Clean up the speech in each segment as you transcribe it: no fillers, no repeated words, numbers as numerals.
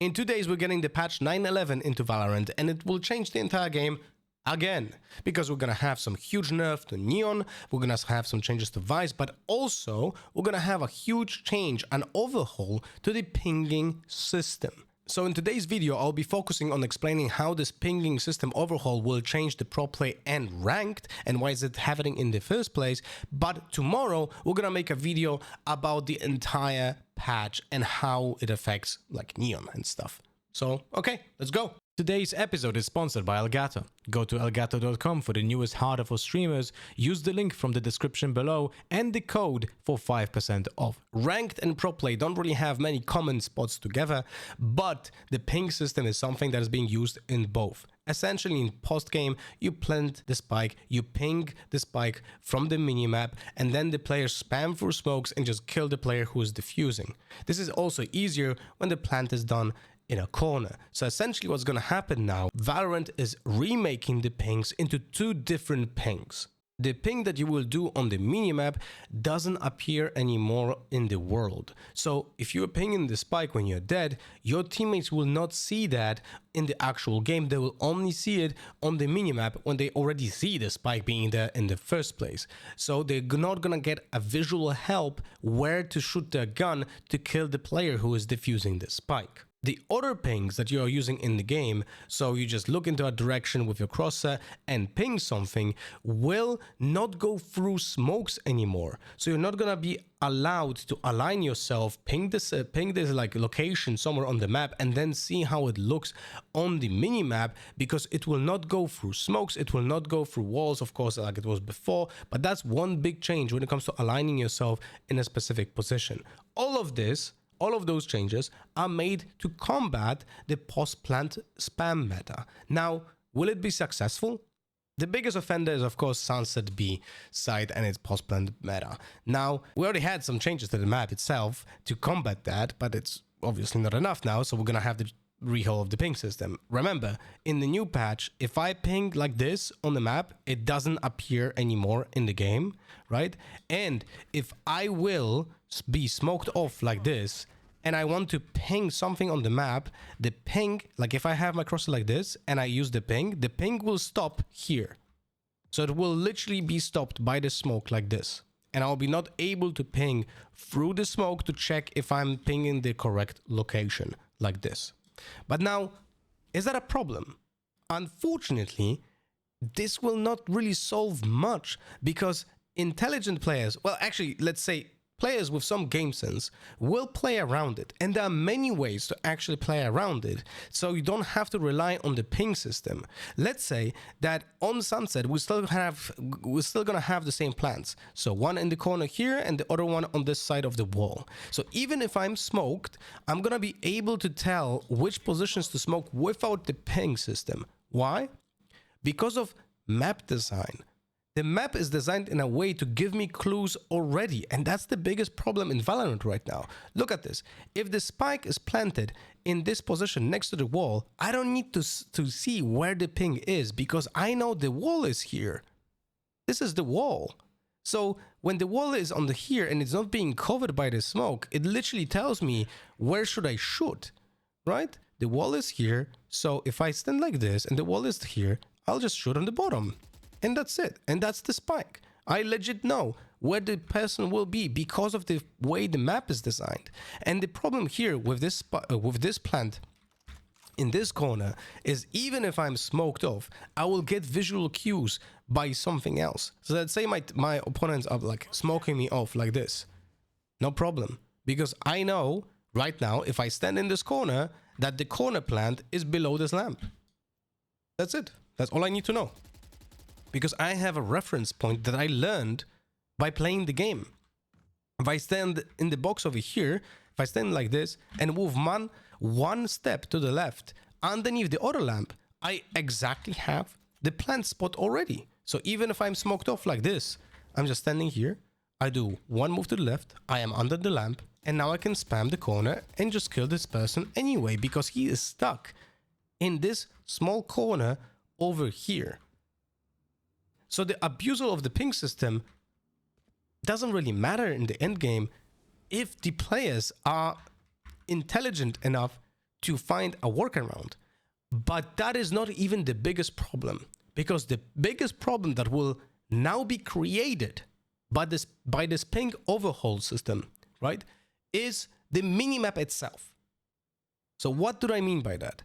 In 2 days, we're getting the patch 9.11 into Valorant, and it will change the entire game again, because we're gonna have some huge nerf to Neon, we're gonna have some changes to Vice, but also we're gonna have a huge change, an overhaul to the pinging system. So in today's video, I'll be focusing on explaining how this pinging system overhaul will change the pro play and ranked, and why is it happening in the first place. But tomorrow, we're gonna make a video about the entire patch and how it affects like Neon and stuff. So, okay, let's go. Today's episode is sponsored by Elgato. Go to elgato.com for the newest hardware for streamers, use the link from the description below and the code for 5% off. Ranked and pro play don't really have many common spots together, but the ping system is something that is being used in both. Essentially, in post-game, you plant the spike, you ping the spike from the minimap, and then the players spam through smokes and just kill the player who is defusing. This is also easier when the plant is done in a corner. So essentially what's going to happen now, Valorant is remaking the pings into two different pings. The ping that you will do on the minimap doesn't appear anymore in the world. So if you're pinging the spike when you're dead, your teammates will not see that in the actual game. They will only see it on the minimap when they already see the spike being there in the first place. So they're not gonna get a visual help where to shoot their gun to kill the player who is defusing the spike. The other pings that you are using in the game, so you just look into a direction with your crosshair and ping something, will not go through smokes anymore. So you're not gonna be allowed to align yourself, ping this like location somewhere on the map, and then see how it looks on the minimap, because it will not go through smokes, it will not go through walls, of course, like it was before. But that's one big change when it comes to aligning yourself in a specific position. All of those changes are made to combat the post-plant spam meta. Now, will it be successful? The biggest offender is, of course, Sunset B side and its post-plant meta. Now, we already had some changes to the map itself to combat that, but it's obviously not enough now, so we're gonna have the rehaul of the ping system. Remember, in the new patch, if I ping like this on the map, it doesn't appear anymore in the game, right? And if I will be smoked off like this, and I want to ping something on the map, the ping, like if I have my crosshair like this, and I use the ping will stop here. So it will literally be stopped by the smoke like this. And I'll be not able to ping through the smoke to check if I'm pinging the correct location, like this. But now, is that a problem? Unfortunately, this will not really solve much, because intelligent players, well, actually, let's say players with some game sense, will play around it. And there are many ways to actually play around it, so you don't have to rely on the ping system. Let's say that on Sunset, we're still gonna have the same plants. So one in the corner here and the other one on this side of the wall. So even if I'm smoked, I'm gonna be able to tell which positions to smoke without the ping system. Why? Because of map design. The map is designed in a way to give me clues already, and that's the biggest problem in Valorant right now. Look at this. If the spike is planted in this position next to the wall, I don't need to see where the ping is, because I know the wall is here. This is the wall. So when the wall is on the here and it's not being covered by the smoke, it literally tells me where should I shoot, right? The wall is here, so if I stand like this and the wall is here, I'll just shoot on the bottom. And that's it. And that's the spike. I legit know where the person will be because of the way the map is designed. And the problem here with this plant in this corner is, even if I'm smoked off, I will get visual cues by something else. So let's say my opponents are like smoking me off like this. No problem. Because I know right now, if I stand in this corner, that the corner plant is below this lamp. That's it. That's all I need to know. Because I have a reference point that I learned by playing the game. If I stand in the box over here, if I stand like this and move one step to the left underneath the other lamp, I exactly have the plant spot already. So even if I'm smoked off like this, I'm just standing here, I do one move to the left, I am under the lamp, and now I can spam the corner and just kill this person anyway, because he is stuck in this small corner over here. So the abusal of the ping system doesn't really matter in the end game if the players are intelligent enough to find a workaround. But that is not even the biggest problem, because the biggest problem that will now be created by this ping overhaul system, right, is the minimap itself. So what do I mean by that?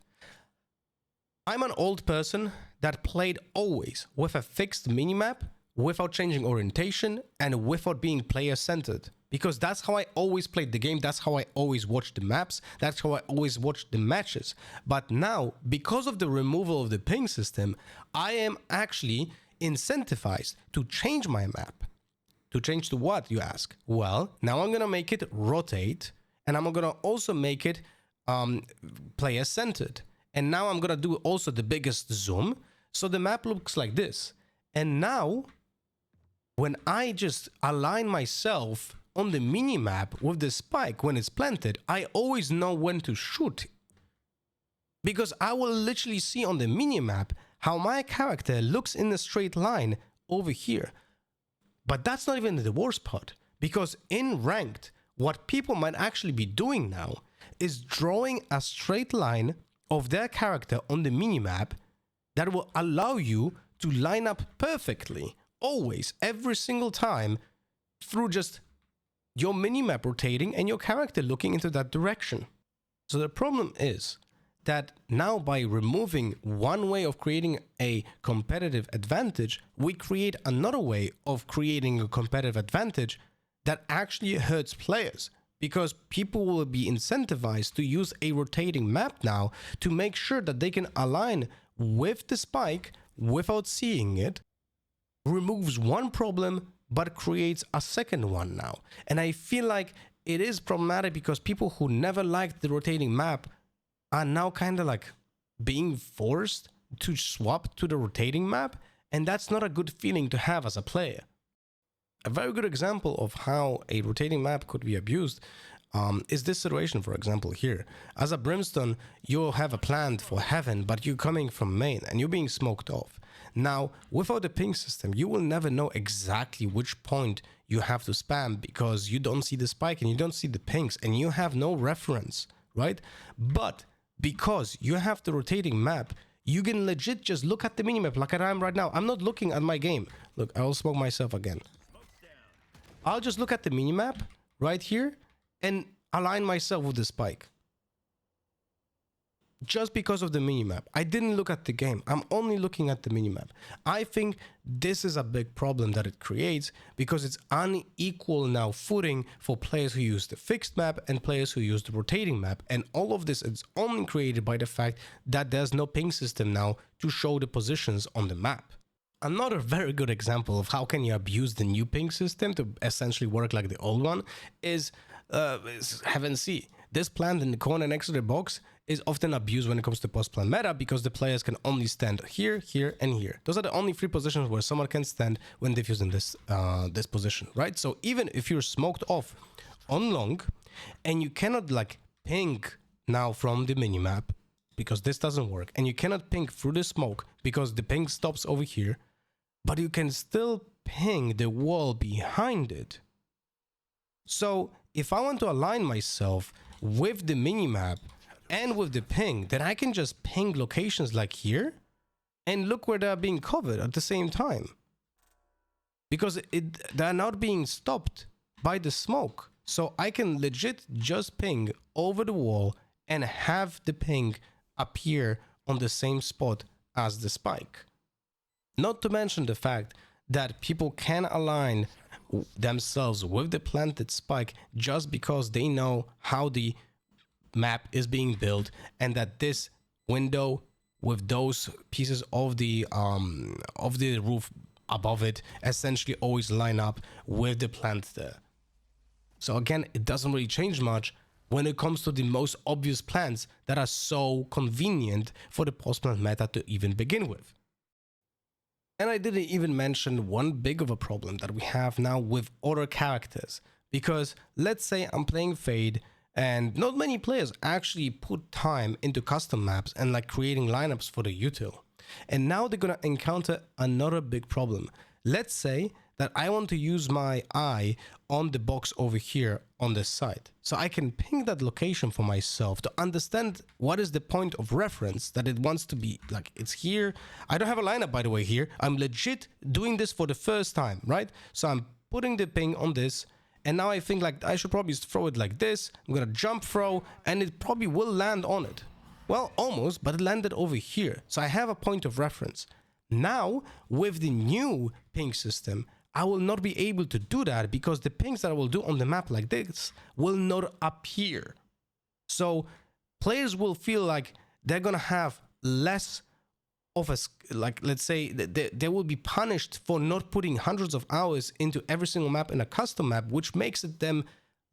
I'm an old person that played always with a fixed minimap without changing orientation and without being player-centered, because that's how I always played the game, that's how I always watched the maps, that's how I always watched the matches. But now, because of the removal of the ping system, I am actually incentivized to change my map. To change to what, you ask? Well, now I'm gonna make it rotate, and I'm gonna also make it player-centered. And now I'm gonna do also the biggest zoom, so the map looks like this. And now, when I just align myself on the minimap with the spike when it's planted, I always know when to shoot. Because I will literally see on the minimap how my character looks in a straight line over here. But that's not even the worst part, because in ranked, what people might actually be doing now is drawing a straight line of their character on the minimap that will allow you to line up perfectly, always, every single time, through just your minimap rotating and your character looking into that direction. So the problem is that now, by removing one way of creating a competitive advantage, we create another way of creating a competitive advantage that actually hurts players, because people will be incentivized to use a rotating map now to make sure that they can align with the spike without seeing it. Removes one problem but creates a second one now. And I feel like it is problematic, because people who never liked the rotating map are now kind of like being forced to swap to the rotating map, and that's not a good feeling to have as a player. A very good example of how a rotating map could be abused is this situation, for example, here. As a Brimstone, you'll have a plan for heaven, but you're coming from main and you're being smoked off. Now, without the ping system, you will never know exactly which point you have to spam, because you don't see the spike and you don't see the pings and you have no reference, right? But because you have the rotating map, you can legit just look at the minimap like I am right now. I'm not looking at my game. Look, I'll smoke myself again. I'll just look at the minimap right here and align myself with the spike. Just because of the minimap. I didn't look at the game. I'm only looking at the minimap. I think this is a big problem that it creates, because it's unequal now footing for players who use the fixed map and players who use the rotating map. And all of this is only created by the fact that there's no ping system now to show the positions on the map. Another very good example of how can you abuse the new ping system to essentially work like the old one is Heaven C. This plant in the corner next to the box is often abused when it comes to post-plant meta, because the players can only stand here, here, and here. Those are the only three positions where someone can stand when diffusing this this position, right? So even if you're smoked off on long and you cannot like ping now from the minimap, because this doesn't work, and you cannot ping through the smoke because the ping stops over here, but you can still ping the wall behind it. So if I want to align myself with the minimap and with the ping, then I can just ping locations like here and look where they're being covered at the same time, because they're not being stopped by the smoke. So I can legit just ping over the wall and have the ping appear on the same spot as the spike. Not to mention the fact that people can align themselves with the planted spike just because they know how the map is being built, and that this window with those pieces of the roof above it essentially always line up with the plant there. So again, it doesn't really change much when it comes to the most obvious plants that are so convenient for the post-plant meta to even begin with. And I didn't even mention one big of a problem that we have now with other characters, because let's say I'm playing Fade and not many players actually put time into custom maps and like creating lineups for the util. And now they're gonna encounter another big problem. Let's say that I want to use my eye on the box over here on this side. So I can ping that location for myself to understand what is the point of reference that it wants to be. Like, it's here. I don't have a lineup, by the way, here. I'm legit doing this for the first time, right? So I'm putting the ping on this. And now I think like I should probably throw it like this. I'm going to jump throw and it probably will land on it. Well, almost, but it landed over here. So I have a point of reference. Now, with the new ping system, I will not be able to do that because the pings that I will do on the map like this will not appear. So players will feel like they're going to have less of a, like, let's say they will be punished for not putting hundreds of hours into every single map in a custom map, which makes it them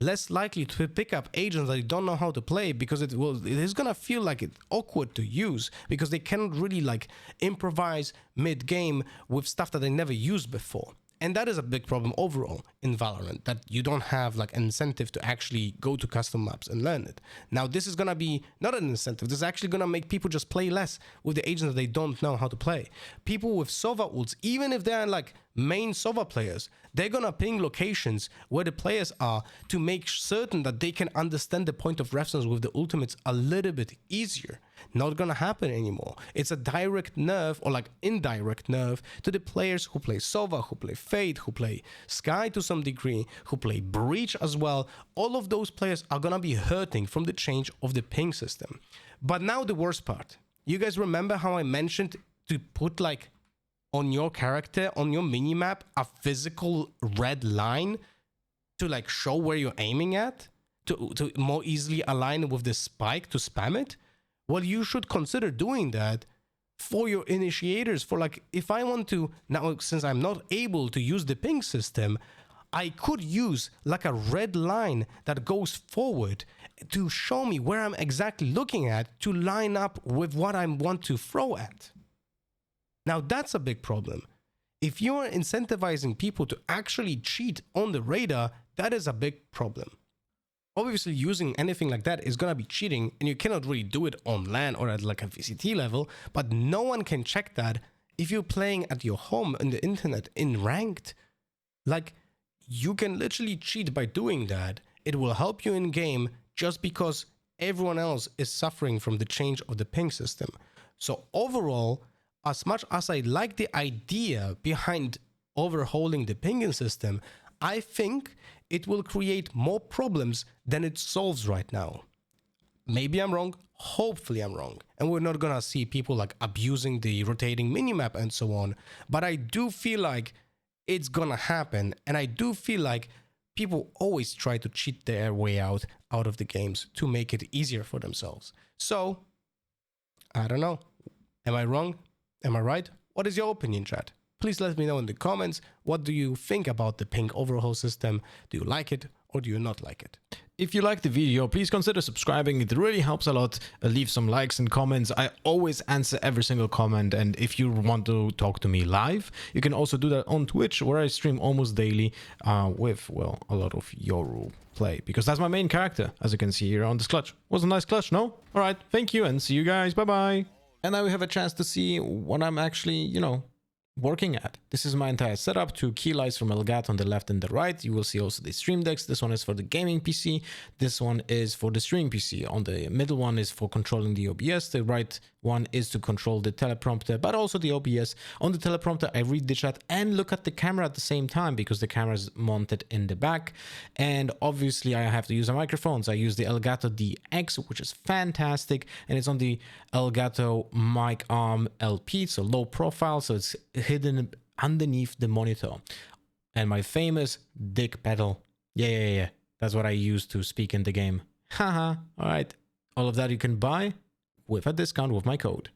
less likely to pick up agents that they don't know how to play, because it is gonna feel like it's awkward to use because they cannot really like improvise mid-game with stuff that they never used before. And that is a big problem overall in Valorant, that you don't have like an incentive to actually go to custom maps and learn it. Now, this is gonna be not an incentive. This is actually gonna make people just play less with the agents that they don't know how to play. People with Sova ults, even if they're like main Sova players, they're gonna ping locations where the players are to make certain that they can understand the point of reference with the ultimates a little bit easier. Not gonna happen anymore. It's a direct nerf or like indirect nerf to the players who play Sova, who play Fade, who play Sky to some degree, who play Breach as well. All of those players are gonna be hurting from the change of the ping system. But now the worst part. You guys remember how I mentioned to put like on your character, on your minimap, a physical red line to like show where you're aiming at, to more easily align with the spike to spam it? Well, you should consider doing that for your initiators. For like, if I want to, now since I'm not able to use the ping system, I could use like a red line that goes forward to show me where I'm exactly looking at to line up with what I want to throw at. Now that's a big problem. If you're incentivizing people to actually cheat on the radar, that is a big problem. Obviously, using anything like that is gonna be cheating, and you cannot really do it on LAN or at like a VCT level, but no one can check that if you're playing at your home on the internet in ranked. Like, you can literally cheat by doing that. It will help you in game just because everyone else is suffering from the change of the ping system. So overall, as much as I like the idea behind overhauling the pinging system, I think it will create more problems than it solves right now. Maybe I'm wrong, hopefully I'm wrong, and we're not gonna see people like abusing the rotating minimap and so on, but I do feel like it's gonna happen, and I do feel like people always try to cheat their way out of the games to make it easier for themselves. So, I don't know. Am I wrong? Am I right? What is your opinion, chat? Please let me know in the comments. What do you think about the ping overhaul system? Do you like it or do you not like it? If you liked the video, please consider subscribing. It really helps a lot. Leave some likes and comments. I always answer every single comment. And if you want to talk to me live, you can also do that on Twitch, where I stream almost daily with, well, a lot of Yoru play, because that's my main character, as you can see here on this clutch. Was a nice clutch, no? All right, thank you and see you guys. Bye-bye. And now we have a chance to see what I'm actually, you know, working at. This is my entire setup. 2 key lights from Elgato on the left and the right. You will see also the stream decks. This one is for the gaming PC. This one is for the streaming PC. On the middle one is for controlling the OBS. The right one is to control the teleprompter, but also the OBS. On the teleprompter, I read the chat and look at the camera at the same time because the camera is mounted in the back. And obviously I have to use a microphone. So I use the Elgato DX, which is fantastic. And it's on the Elgato mic arm LP, so low profile. So it's hidden underneath the monitor. And my famous dick pedal. Yeah. That's what I use to speak in the game. Haha. All right. All of that you can buy with a discount with my code.